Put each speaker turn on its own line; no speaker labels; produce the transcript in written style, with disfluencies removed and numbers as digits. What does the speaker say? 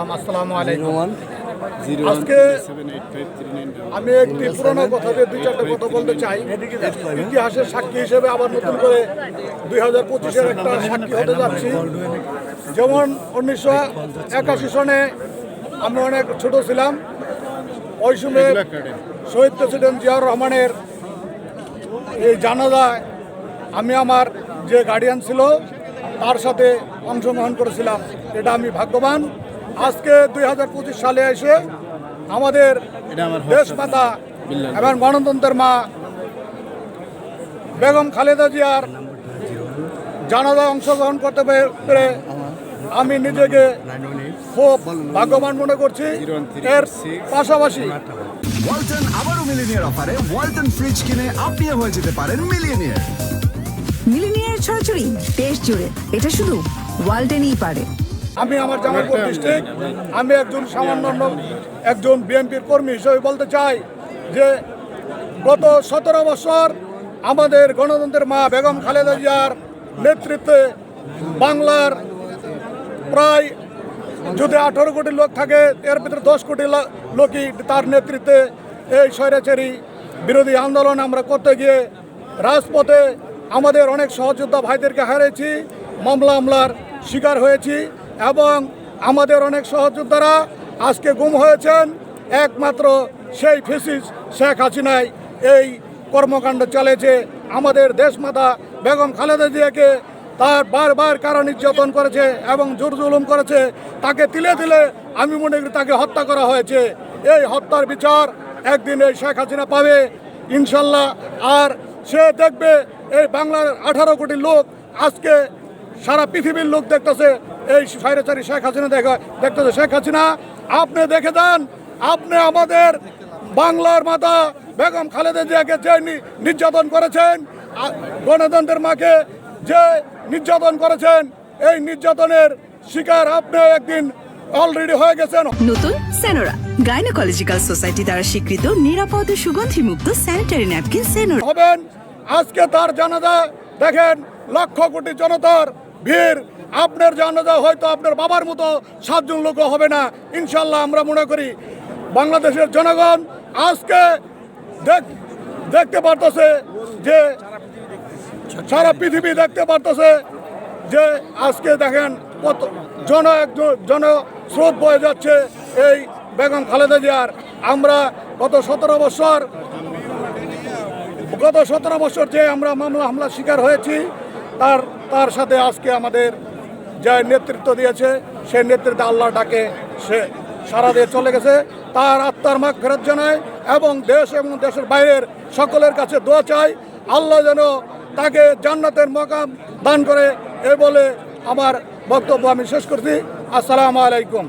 সালাম, আসসালামু আলাইকুম। আজকে আমি একটি পুরোনো কথা দিয়ে দুই চারটে কথা বলতে চাই। ইতিহাসের সাক্ষী হিসেবে আবার নতুন করে 2025-এর একটা সাক্ষী হতে যাচ্ছি। যেমন 1981 সনে আমি অনেক ছোট ছিলাম। ওই সময় শহীদ প্রেসিডেন্ট জিয়াউর রহমানের এই জানাজায় আমি আমার যে গার্ডিয়ান ছিল তার সাথে অংশগ্রহণ করেছিলাম। এটা আমি ভাগ্যবান। আজকে 2025 সালে এসে আমাদের দেশমাতা এবং গণতন্ত্রের মা বেগম খালেদা জিয়ার জানাজায় অংশগ্রহণ করতে পেরে আমি নিজেকে খুব ভাগ্যবান মনে করছি। এর পাশাপাশি
ওয়ালটন আবারও মিলিনিয়ার অফারে ওয়ালটন ফ্রিজ কিনে আপনিও হয়ে যেতে পারেন মিলিয়নিয়ার।
মিলিনিয়ার ছড়াছড়ি দেশ জুড়ে, এটা শুধু ওয়ালটেনই পারে।
আমি আমার জামালপুর ডিস্ট্রিক্ট, আমি একজন বিএনপির কর্মী হিসেবে বলতে চাই যে গত 17 বছর আমাদের গণতন্ত্রের মা বেগম খালেদা জিয়ার নেতৃত্বে বাংলার প্রায় যদি 18 কোটি লোক থাকে এর ভিতরে 10 কোটি লোকই তার নেতৃত্বে এই স্বৈরাচারী বিরোধী আন্দোলন আমরা করতে গিয়ে রাজপথে আমাদের অনেক সহযোদ্ধা ভাইদেরকে হারিয়েছি, মামলার শিকার হয়েছি এবং আমাদের অনেক সহযোদ্ধারা আজকে গুম হয়েছেন। একমাত্র সেই ফ্যাসিস্ট শেখ হাসিনাই এই কর্মকাণ্ড চালিয়েছে। আমাদের দেশমাতা বেগম খালেদা জিয়াকে তার বারবার কারা নির্যাতন করেছে এবং জোর জুলুম করেছে। তাকে তিলে তিলে আমি মনে করি তাকে হত্যা করা হয়েছে। এই হত্যার বিচার একদিন এই শেখ হাসিনা পাবে ইনশাল্লাহ। আর সে দেখবে এই বাংলার 18 কোটি লোক আজকে সারা পৃথিবীর লোক দেখতেছে এই স্বৈরাচারী শেখ হাসিনা দেখতেছে। শেখ হাসিনা আপনি দেখে যান, আপনি আমাদের বাংলার মাতা বেগম খালেদা জিয়াকে যে নির্যাতন করেছেন, গণতন্ত্রের মাকে যে নির্যাতন করেছেন, এই নির্যাতনের শিকার আপনি একদিন অলরেডি হয়ে গেছেন।
নতুন সেনোরা গাইনোকোলজিক্যাল সোসাইটি দ্বারা স্বীকৃত নিরাপদ ও সুগন্ধিমুক্ত স্যানিটারি ন্যাপকিন সেনোরা
হবেন। আজকে তার জানাজা দেখেন লক্ষ কোটি জনতার ভিড়। আপনার জানাজা হয়তো আপনার বাবার মতো 7 জন লোক হবে না ইনশাল্লাহ। আমরা মনে করি বাংলাদেশের জনগণ আজকে দেখতে পারতেছে যে সারা পৃথিবী দেখতে পারতেছে যে আজকে দেখেন কত জনস্রোত বয়ে যাচ্ছে এই বেগম খালেদা জিয়ার। আমরা গত 17 বছর যে আমরা হামলা শিকার হয়েছি তার সাথে আজকে আমাদের যে নেতৃত্ব দিয়েছে সেই নেতৃত্বে আল্লাহ ডাকে সে সারা দিয়ে চলে গেছে। তার আত্মার মাগফিরাত জানায় এবং দেশ এবং দেশের বাইরের সকলের কাছে দোয়া চাই আল্লাহ যেন তাকে জান্নাতের মাকাম দান করে। এ বলে আমার বক্তব্য আমি শেষ করছি। আসসালামু আলাইকুম।